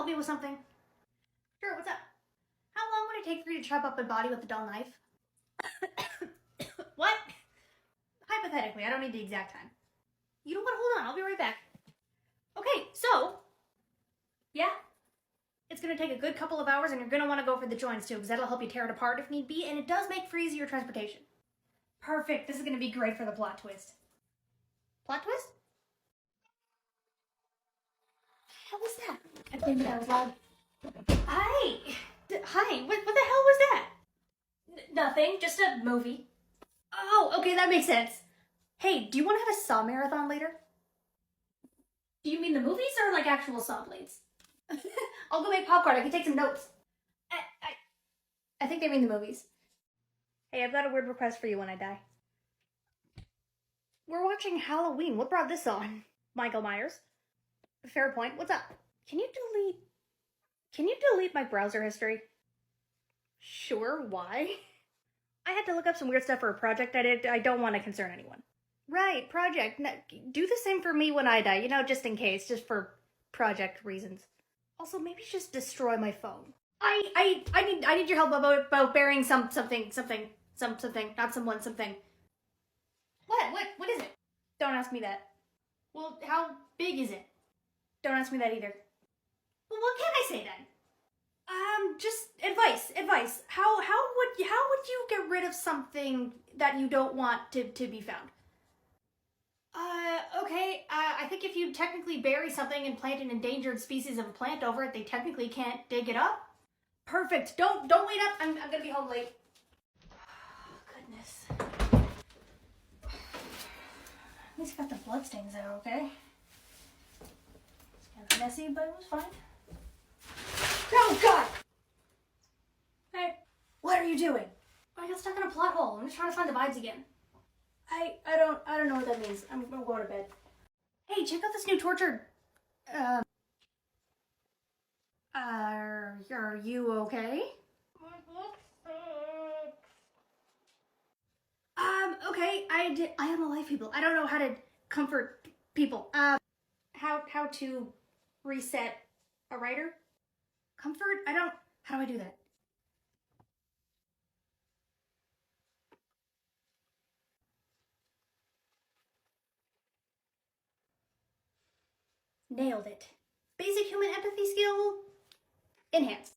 help me with something? Sure, what's up? How long would it take for you to chop up a body with a dull knife? What? Hypothetically, I don't need the exact time. You know what? Hold on, I'll be right back. Okay, so, yeah, it's gonna take a good couple of hours and you're gonna wanna go for the joints too, because that'll help you tear it apart if need be, and it does make for easier transportation. Perfect, this is gonna be great for the plot twist. Plot twist? What was that? I think that was loud. Hi! Hi, what the hell was that? Nothing, just a movie. Oh, okay, that makes sense. Hey, do you want to have a saw marathon later? Do you mean the movies or like actual saw blades? I'll go make popcorn, I can take some notes. I think they mean the movies. Hey, I've got a weird request for you when I die. We're watching Halloween, what brought this on? Michael Myers. Fair point, what's up? Can you delete my browser history? Sure, why? I had to look up some weird stuff for a project I did. I don't want to concern anyone. Right, project. No, do the same for me when I die, you know, just in case, just for project reasons. Also, maybe just destroy my phone. I need your help about burying something, not someone, something. What is it? Don't ask me that. Well, how big is it? Don't ask me that either. Well, what can I say then? Just advice. How would you get rid of something that you don't want to be found? Okay, I think if you technically bury something and plant an endangered species of a plant over it, they technically can't dig it up. Perfect, don't wait up, I'm gonna be home late. Goodness. At least got the bloodstains out, okay? It's kind of messy, but it was fine. Oh, God! Hey, what are you doing? I got stuck in a plot hole. I'm just trying to find the vibes again. I don't know what that means. I'm gonna go to bed. Hey, check out this new torture. Are you okay? Okay, I am alive, people. I don't know how to comfort people. How to reset a writer? Comfort? How do I do that? Nailed it. Basic human empathy skill, enhanced.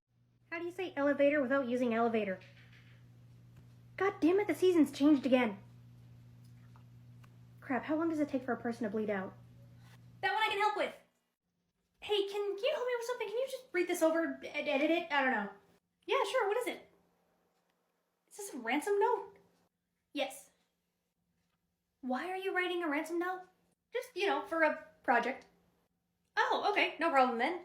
How do you say elevator without using elevator? God damn it, the season's changed again. Crap, how long does it take for a person to bleed out? That one I can help with. Hey, can you help me with something? Can you just read this over, edit it? I don't know. Yeah, sure, what is it? Is this a ransom note? Yes. Why are you writing a ransom note? Just, you know, for a project. Oh, okay, no problem then.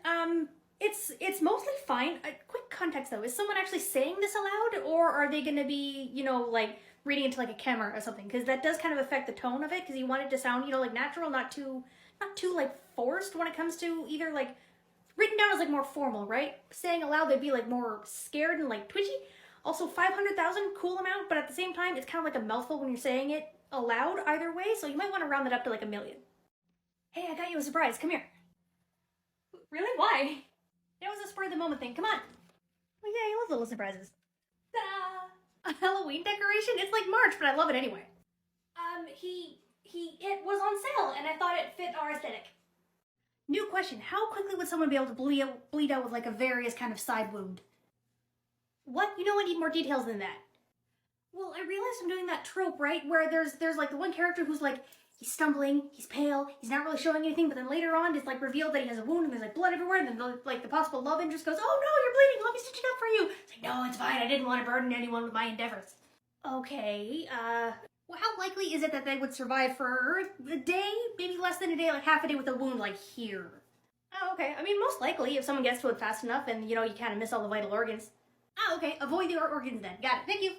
It's mostly fine. Quick context though, is someone actually saying this aloud, or are they gonna be, you know, like, reading into like a camera or something? Because that does kind of affect the tone of it, because you want it to sound, you know, like natural, not too like forced when it comes to either like, written down as like more formal, right? Saying aloud, they'd be like more scared and like twitchy. Also 500,000, cool amount, but at the same time, it's kind of like a mouthful when you're saying it aloud either way, so you might want to round it up to like 1 million. Hey, I got you a surprise, come here. Really? Why? It was a spur of the moment thing, come on. Well, yeah, you love little surprises. Ta-da! A Halloween decoration? It's like March, but I love it anyway. It was on sale, and I thought it fit our aesthetic. New question, how quickly would someone be able to bleed out with like a various kind of side wound? What? You know I need more details than that. Well, I realize I'm doing that trope, right? Where there's like the one character who's like, he's stumbling, he's pale, he's not really showing anything, but then later on it's like revealed that he has a wound and there's like blood everywhere, and then the possible love interest goes, oh no, you're bleeding, let me stitch it up for you. It's like, no, it's fine, I didn't want to burden anyone with my endeavors. Okay, well, how likely is it that they would survive for a day? Maybe less than a day, like half a day with a wound like here. Oh, okay, I mean, most likely if someone gets to it fast enough and, you know, you kind of miss all the vital organs. Oh, okay, avoid the organs then. Got it, thank you.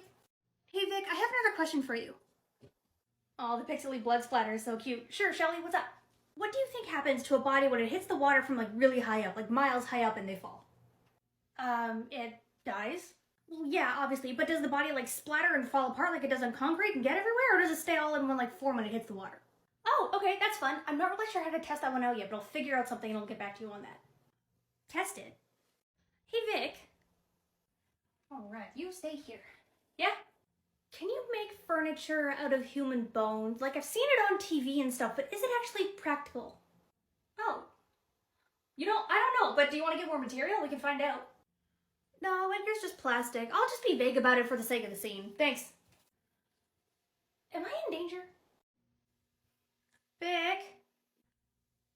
Hey Vic, I have another question for you. Oh, the pixely blood splatter is so cute. Sure, Shelly, what's up? What do you think happens to a body when it hits the water from like really high up, like miles high up, and they fall? It dies? Well, yeah, obviously, but does the body like splatter and fall apart like it does on concrete and get everywhere, or does it stay all in one like form when it hits the water? Oh, okay, that's fun. I'm not really sure how to test that one out yet, but I'll figure out something and I'll get back to you on that. test it. Hey, Vic. Alright, you stay here. Yeah? Can you make furniture out of human bones? Like, I've seen it on TV and stuff, but is it actually practical? Oh. You know, I don't know, but do you want to get more material? We can find out. No, here's just plastic. I'll just be vague about it for the sake of the scene. Thanks. Am I in danger? Vic?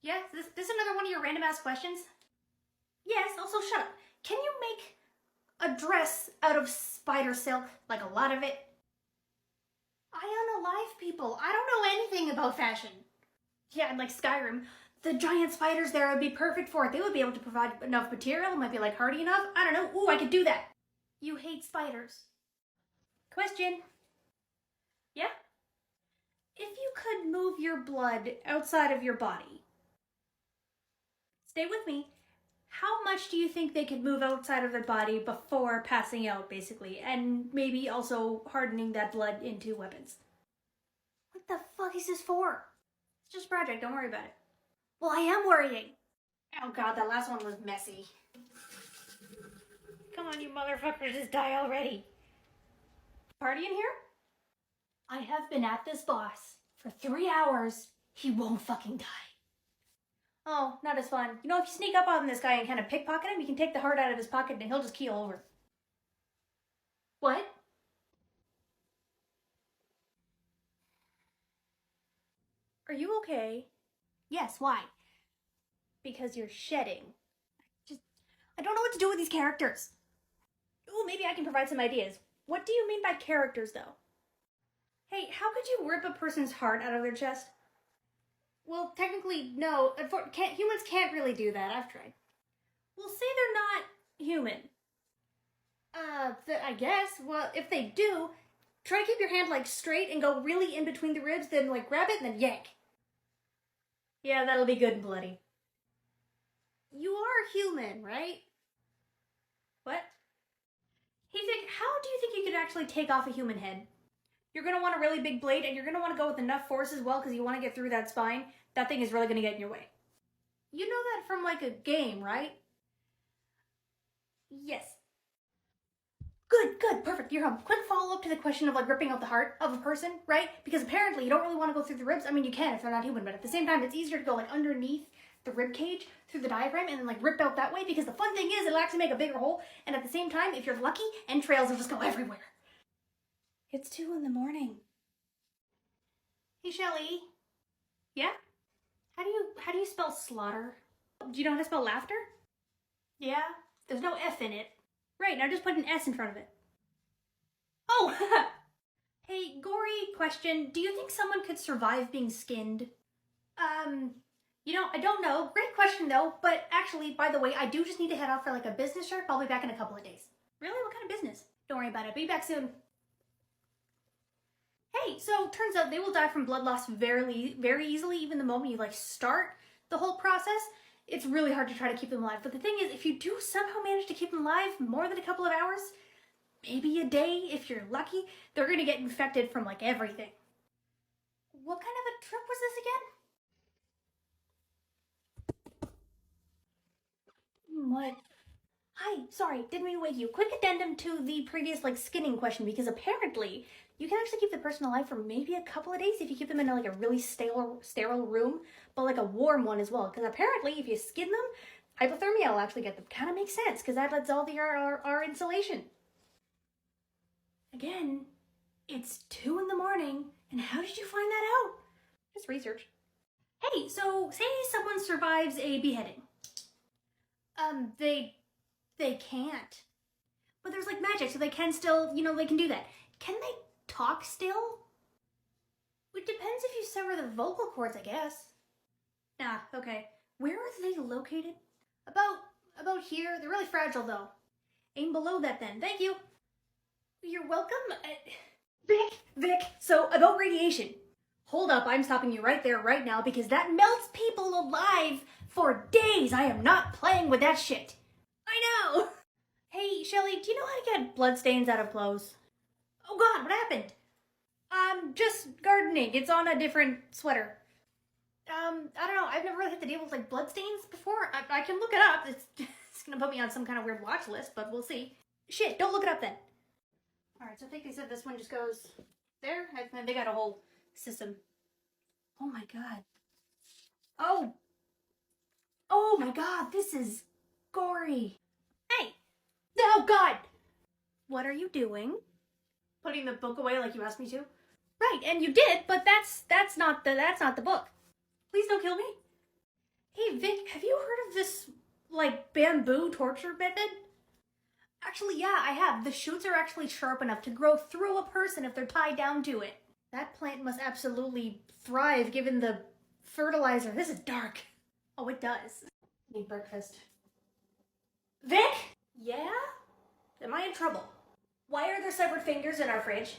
Yeah, this is another one of your random ass questions? Yes, also shut up. Can you make a dress out of spider silk? Like a lot of it? I unalive people. I don't know anything about fashion. Yeah, and like Skyrim, the giant spiders there would be perfect for it. They would be able to provide enough material. It might be like hardy enough. I don't know. Ooh, I could do that. You hate spiders. Question. Yeah? If you could move your blood outside of your body, stay with me. How much do you think they could move outside of their body before passing out, basically? And maybe also hardening that blood into weapons? What the fuck is this for? It's just a project, don't worry about it. Well, I am worrying. Oh god, that last one was messy. Come on, you motherfuckers, just die already. Party in here? I have been at this boss for 3 hours. He won't fucking die. Oh, not as fun. You know, if you sneak up on this guy and kind of pickpocket him, you can take the heart out of his pocket and he'll just keel over. What? Are you okay? Yes, why? Because you're shedding. I don't know what to do with these characters. Ooh, maybe I can provide some ideas. What do you mean by characters, though? Hey, how could you rip a person's heart out of their chest? Well, technically, no. Humans can't really do that. I've tried. Well, say they're not human. I guess. Well, if they do, try to keep your hand, like, straight and go really in between the ribs, then, like, grab it and then yank. Yeah, that'll be good and bloody. You are human, right? What? Hey, Vic, how do you think you could actually take off a human head? You're going to want a really big blade, and you're going to want to go with enough force as well, because you want to get through that spine. That thing is really going to get in your way. You know that from, like, a game, right? Yes. Good, perfect, you're home. Quick follow-up to the question of, like, ripping out the heart of a person, right? Because apparently you don't really want to go through the ribs. I mean, you can if they're not human, but at the same time, it's easier to go, like, underneath the rib cage through the diaphragm and then, like, rip out that way, because the fun thing is it'll actually make a bigger hole, and at the same time, if you're lucky, entrails will just go everywhere. It's 2 in the morning. Hey, Shelly. Yeah? How do you spell slaughter? Do you know how to spell laughter? Yeah? There's no F in it. Right, now just put an S in front of it. Oh! Hey, Gory, question. Do you think someone could survive being skinned? You know, I don't know. Great question, though. But actually, by the way, I do just need to head off for, like, a business trip. I'll be back in a couple of days. Really? What kind of business? Don't worry about it. Be back soon. Hey, so turns out they will die from blood loss very, very easily, even the moment you, like, start the whole process. It's really hard to try to keep them alive. But the thing is, if you do somehow manage to keep them alive more than a couple of hours, maybe a day if you're lucky, they're going to get infected from, like, everything. What kind of a trip was this again? What? Hi, sorry, didn't mean to wake you. Quick addendum to the previous, like, skinning question, because apparently you can actually keep the person alive for maybe a couple of days if you keep them in, like, a really sterile room, but, like, a warm one as well. Because apparently if you skin them, hypothermia will actually get them. Kind of makes sense, because that lets all our insulation. Again, it's 2 in the morning, and how did you find that out? Just research. Hey, so say someone survives a beheading. They can't. But there's, like, magic, so they can still, you know, they can do that. Can they talk still? It depends if you sever the vocal cords, I guess. Ah, okay. Where are they located? About here. They're really fragile, though. Aim below that, then. Thank you. You're welcome. Vic, so about radiation. Hold up, I'm stopping you right there, right now, because that melts people alive for days. I am not playing with that shit. I know. Hey, Shelly, do you know how to get bloodstains out of clothes? Oh god, what happened? Just gardening. It's on a different sweater. I don't know. I've never really had to deal with, like, bloodstains before. I can look it up. It's gonna put me on some kind of weird watch list, but we'll see. Shit, don't look it up then. Alright, so I think they said this one just goes there. They got a whole system. Oh my god. Oh! Oh my god, this is gory. Hey! Oh god! What are you doing? Putting the book away like you asked me to? Right, and you did, but that's not the book. Please don't kill me. Hey Vic, have you heard of this, like, bamboo torture method? Actually, yeah, I have. The shoots are actually sharp enough to grow through a person if they're tied down to it. That plant must absolutely thrive given the fertilizer. This is dark. Oh, it does. Need breakfast. Vic? Yeah? Am I in trouble? Why are there severed fingers in our fridge?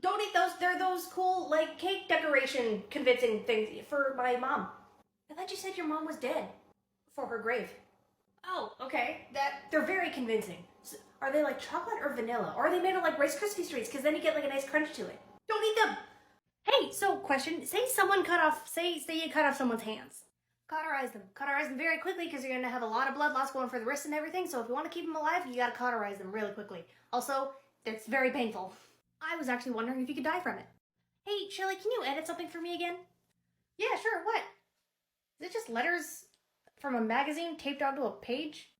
Don't eat those. They're those cool, like, cake decoration convincing things for my mom. I thought you said your mom was dead. For her grave. Oh, okay. They're very convincing. So, are they like chocolate or vanilla? Or are they made of like Rice Krispie treats? Because then you get like a nice crunch to it. Don't eat them! Hey, so question. Say you cut off someone's hands. Cauterize them. Cauterize them very quickly because you're going to have a lot of blood loss going for the wrists and everything. So if you want to keep them alive, you got to cauterize them really quickly. Also, it's very painful. I was actually wondering if you could die from it. Hey, Shelly, can you edit something for me again? Yeah, sure. What? Is it just letters from a magazine taped onto a page?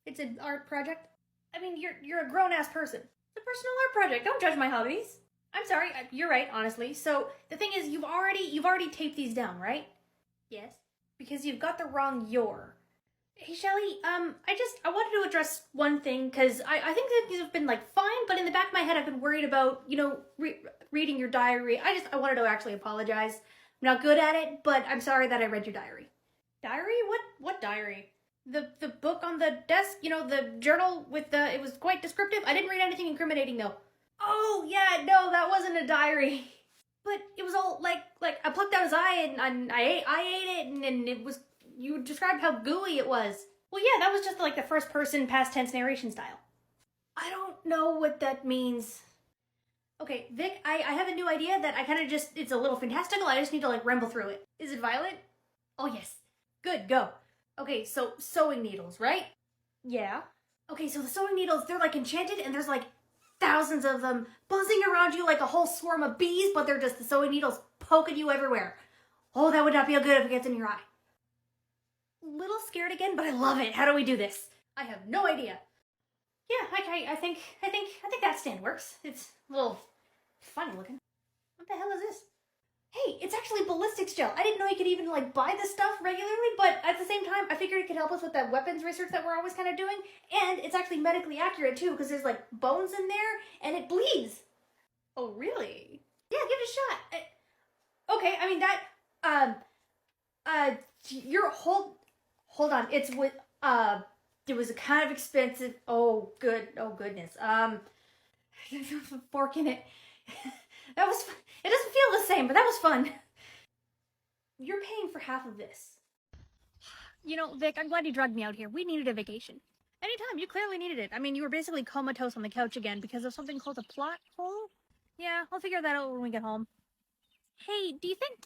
It's an art project? I mean, you're a grown-ass person. It's a personal art project. Don't judge my hobbies. I'm sorry. You're right, honestly. So the thing is, you've already taped these down, right? Yes. Because you've got the wrong your. Hey, Shelly, I wanted to address one thing, because I think that these have been, like, fine, but in the back of my head I've been worried about, you know, reading your diary. I wanted to actually apologize. I'm not good at it, but I'm sorry that I read your diary. Diary? What diary? The book on the desk, you know, the journal with it was quite descriptive. I didn't read anything incriminating, though. Oh, yeah, no, that wasn't a diary. But it was all, like, I plucked out his eye, and I ate it, and it was, you described how gooey it was. Well, yeah, that was just, like, the first-person past tense narration style. I don't know what that means. Okay, Vic, I have a new idea that I kind of just, it's a little fantastical, I just need to, like, ramble through it. Is it violent? Oh, yes. Good, go. Okay, so sewing needles, right? Yeah. Okay, so the sewing needles, they're, like, enchanted, and there's, like, thousands of them buzzing around you like a whole swarm of bees, but they're just the sewing needles poking you everywhere. Oh, that would not feel good if it gets in your eye. Little scared again, but I love it. How do we do this? I have no idea. Yeah, okay, I think that stand works. It's a little funny looking. What the hell is this? Hey, it's actually ballistics gel. I didn't know you could even, like, buy this stuff regularly, but at the same time, I figured it could help us with that weapons research that we're always kind of doing, and it's actually medically accurate, too, because there's, like, bones in there, and it bleeds. Oh, really? Yeah, give it a shot. Okay, I mean, that, hold on, it's with, it was kind of expensive. Oh, goodness. Fork in it. That was fun. It doesn't feel the same, but that was fun. You're paying for half of this. You know, Vic, I'm glad you drugged me out here. We needed a vacation. Anytime, you clearly needed it. I mean, you were basically comatose on the couch again because of something called a plot hole. Yeah, I'll figure that out when we get home. Hey, do you think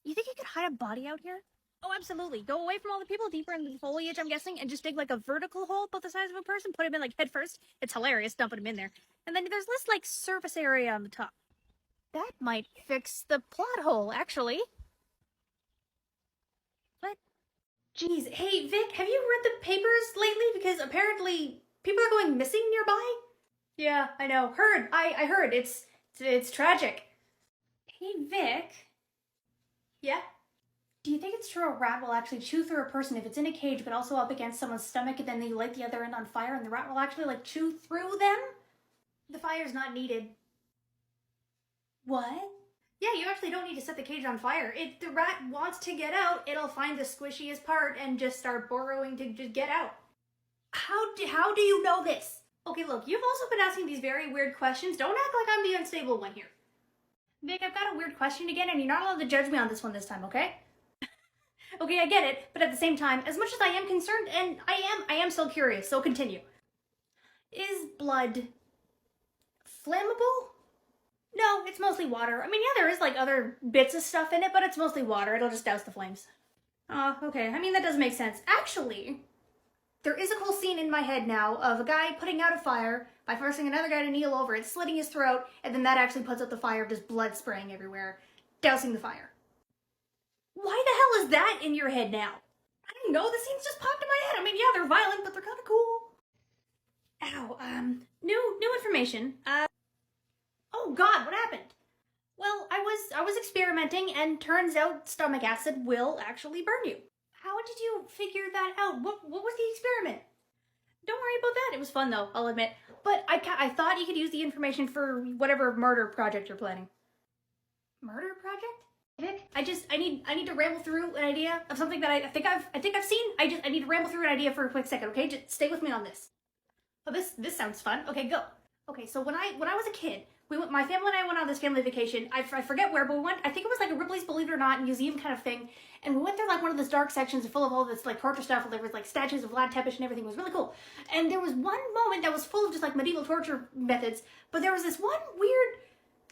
you could hide a body out here? Oh, absolutely. Go away from all the people, deeper in the foliage, I'm guessing, and just dig, like, a vertical hole about the size of a person, put him in, like, head first. It's hilarious, dumping him in there. And then there's less, like, surface area on the top. That might fix the plot hole, actually. What? Jeez, hey, Vic, have you read the papers lately? Because apparently people are going missing nearby. Yeah, I know. Heard. I heard. It's tragic. Hey, Vic. Yeah? Do you think it's true a rat will actually chew through a person if it's in a cage but also up against someone's stomach, and then they light the other end on fire and the rat will actually, like, chew through them? The fire's not needed. What? Yeah, you actually don't need to set the cage on fire. If the rat wants to get out, it'll find the squishiest part and just start burrowing to just get out. How do you know this? Okay, look, you've also been asking these very weird questions. Don't act like I'm the unstable one here. Vic, I've got a weird question again, and you're not allowed to judge me on this one this time, okay? Okay, I get it, but at the same time, as much as I am concerned, and I am still curious, so continue. Is blood flammable? No, it's mostly water. I mean, yeah, there is, like, other bits of stuff in it, but it's mostly water. It'll just douse the flames. Oh, okay. I mean, that does make sense. Actually, There is a cool scene in my head now of a guy putting out a fire by forcing another guy to kneel over it, slitting his throat, and then that actually puts out the fire of just blood spraying everywhere, dousing the fire. Why the hell is that in your head now? I don't know, the scenes just popped in my head. I mean, yeah, they're violent, but they're kind of cool. Ow, new information. Oh God, what happened? Well, I was experimenting, and turns out stomach acid will actually burn you. How did you figure that out? What was the experiment? Don't worry about that. It was fun though, I'll admit. But I thought you could use the information for whatever murder project you're planning. Murder project? Vic, I need to ramble through an idea of something that I think I've seen. I need to ramble through an idea for a quick second, okay? Just stay with me on this. Oh, this sounds fun. Okay, go. Okay, so when I was a kid, my family and I went on this family vacation. I forget where, but we went, I think it was like a Ripley's Believe It or Not museum kind of thing. And we went through like one of those dark sections full of all this like torture stuff, where there was like statues of Vlad Tepes and everything. It was really cool. And there was one moment that was full of just like medieval torture methods, but there was this one weird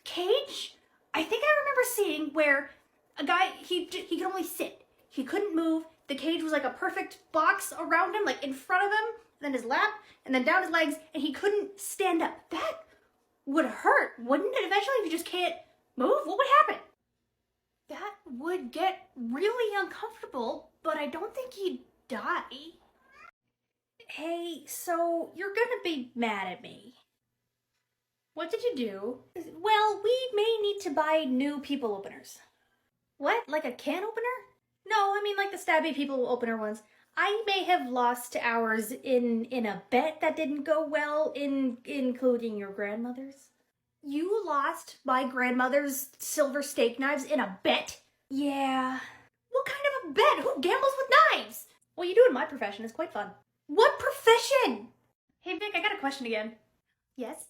cage I think I remember seeing where a guy, he could only sit. He couldn't move. The cage was like a perfect box around him, like in front of him, and then his lap, and then down his legs, and he couldn't stand up. That would hurt, wouldn't it? Eventually, if you just can't move, what would happen? That would get really uncomfortable, but I don't think he'd die. Hey, so you're gonna be mad at me. What did you do? Well, we may need to buy new people openers. What? Like a can opener? No, I mean like the stabby people opener ones. I may have lost ours in a bet that didn't go well, including your grandmother's. You lost my grandmother's silver steak knives in a bet? Yeah. What kind of a bet? Who gambles with knives? Well, you do in my profession. It's quite fun. What profession? Hey, Vic, I got a question again. Yes?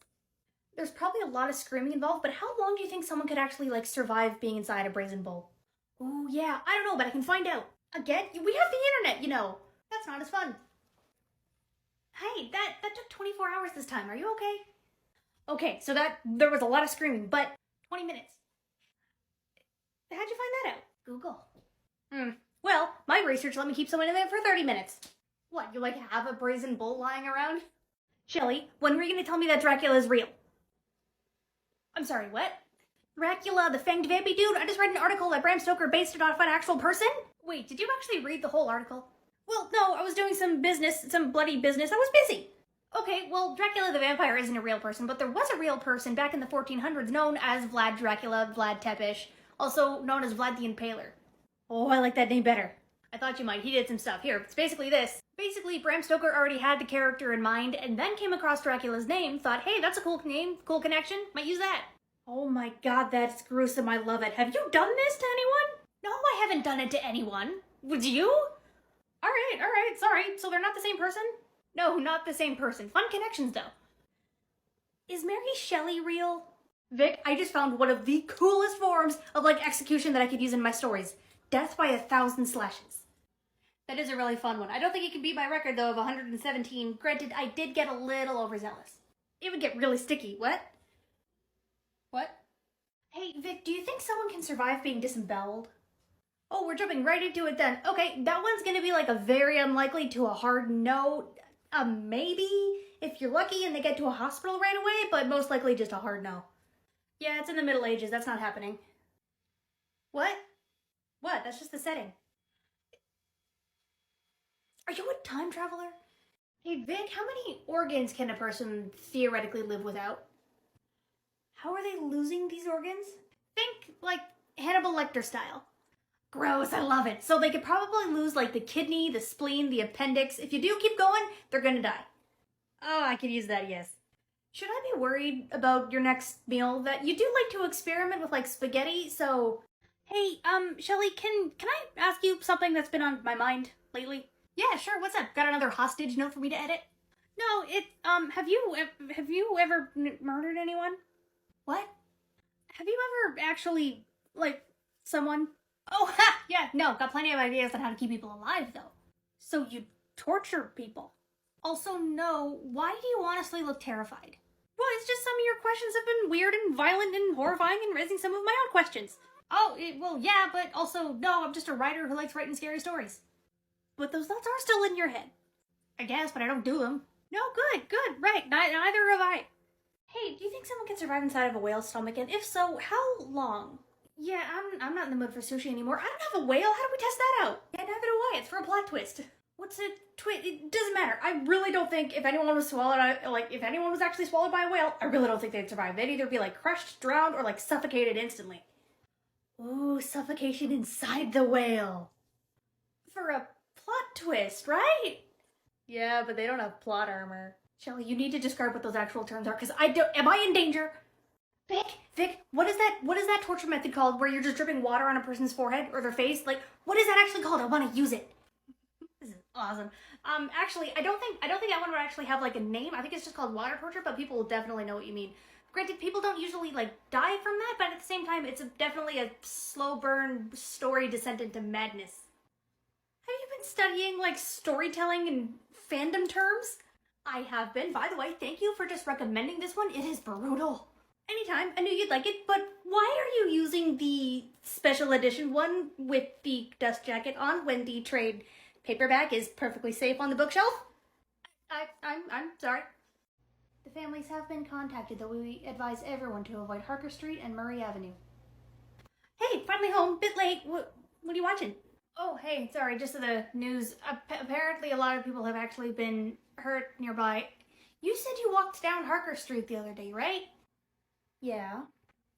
There's probably a lot of screaming involved, but how long do you think someone could actually, like, survive being inside a brazen bull? Ooh, yeah, I don't know, but I can find out. Again? We have the internet, you know. That's not as fun. Hey, that took 24 hours this time. Are you okay? Okay, so there was a lot of screaming, but 20 minutes. How'd you find that out? Google. Well, my research let me keep someone in there for 30 minutes. What, you like have a brazen bull lying around? Shelley, when were you gonna tell me that Dracula is real? I'm sorry, what? Dracula, the fanged vampy dude? I just read an article that Bram Stoker based it off an actual person? Wait, did you actually read the whole article? Well, no, I was doing some business, some bloody business. I was busy. Okay, well, Dracula the vampire isn't a real person, but there was a real person back in the 1400s known as Vlad Dracula, Vlad Tepes, also known as Vlad the Impaler. Oh, I like that name better. I thought you might. He did some stuff. Here, it's basically this. Basically, Bram Stoker already had the character in mind and then came across Dracula's name, thought, hey, that's a cool name, cool connection, might use that. Oh my god, that's gruesome. I love it. Have you done this to anyone? No, I haven't done it to anyone. Would you? Alright, sorry. So they're not the same person? No, not the same person. Fun connections, though. Is Mary Shelley real? Vic, I just found one of the coolest forms of, like, execution that I could use in my stories. Death by 1,000 slashes. That is a really fun one. I don't think it can beat my record, though, of 117. Granted, I did get a little overzealous. It would get really sticky. What? What? Hey, Vic, do you think someone can survive being disemboweled? Oh, we're jumping right into it then. Okay, that one's gonna be like a very unlikely to a hard no. Maybe if you're lucky and they get to a hospital right away, but most likely just a hard no. Yeah, it's in the Middle Ages. That's not happening. What? What? That's just the setting. Are you a time traveler? Hey, Vic, how many organs can a person theoretically live without? How are they losing these organs? Think, like, Hannibal Lecter style. Gross, I love it. So they could probably lose, like, the kidney, the spleen, the appendix. If you do keep going, they're gonna die. Oh, I could use that, yes. Should I be worried about your next meal? That you do like to experiment with, like, spaghetti, so... Hey, Shelley, can I ask you something that's been on my mind lately? Yeah, sure, what's up? Got another hostage note for me to edit? No, have you ever murdered anyone? What? Have you ever actually, like, someone? Oh, ha! Yeah, no, got plenty of ideas on how to keep people alive, though. So you torture people. Also, no, why do you honestly look terrified? Well, it's just some of your questions have been weird and violent and horrifying and raising some of my own questions. Oh, well, yeah, but also, no, I'm just a writer who likes writing scary stories. But those thoughts are still in your head. I guess, but I don't do them. No, good, right. Neither have I. Hey, do you think someone can survive inside of a whale's stomach? And if so, how long? Yeah, I'm not in the mood for sushi anymore. I don't have a whale. How do we test that out? Yeah, neither do I. It's for a plot twist. What's a twist? It doesn't matter. I really don't think if anyone was swallowed, if anyone was actually swallowed by a whale, I really don't think they'd survive. They'd either be like crushed, drowned, or like suffocated instantly. Ooh, suffocation inside the whale. For a plot twist, right? Yeah, but they don't have plot armor. Shelly, you need to describe what those actual terms are, because am I in danger? Vic, what is that torture method called where you're just dripping water on a person's forehead or their face? Like, what is that actually called? I want to use it. This is awesome. Actually, I don't think that one would actually have like a name. I think it's just called water torture, but people will definitely know what you mean. Granted, people don't usually like die from that, but at the same time, it's definitely a slow burn story descent into madness. Have you been studying like storytelling and fandom terms? I have been. By the way, thank you for just recommending this one. It is brutal. Anytime. I knew you'd like it, but why are you using the special edition one with the dust jacket on when the trade paperback is perfectly safe on the bookshelf? I'm sorry. The families have been contacted, though we advise everyone to avoid Harker Street and Murray Avenue. Hey, finally home. Bit late. What are you watching? Oh, hey, sorry, just the news. Apparently a lot of people have actually been hurt nearby. You said you walked down Harker Street the other day, right? Yeah.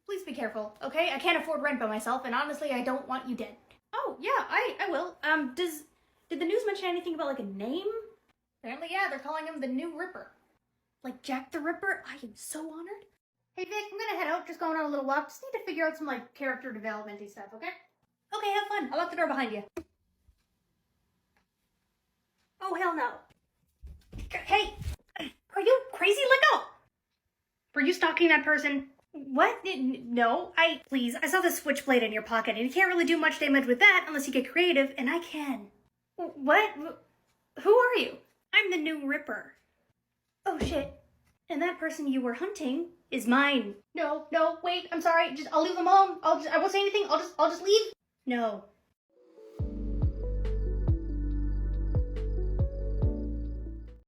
Please be careful, okay? I can't afford rent by myself, and honestly, I don't want you dead. Oh, yeah, I will. Did the news mention anything about, like, a name? Apparently, yeah, they're calling him the New Ripper. Like Jack the Ripper? I am so honored. Hey, Vic, I'm gonna head out, just going on a little walk. Just need to figure out some, like, character development-y stuff, okay? Okay, have fun. I'll lock the door behind you. Oh, hell no. Hey, are you crazy? Let go! Were you stalking that person? What? No, please, I saw the switchblade in your pocket, and you can't really do much damage with that unless you get creative, and I can. What? Who are you? I'm the New Ripper. Oh, shit. And that person you were hunting is mine. No, wait, I'm sorry. I'll leave them alone. I won't say anything. I'll just leave. No,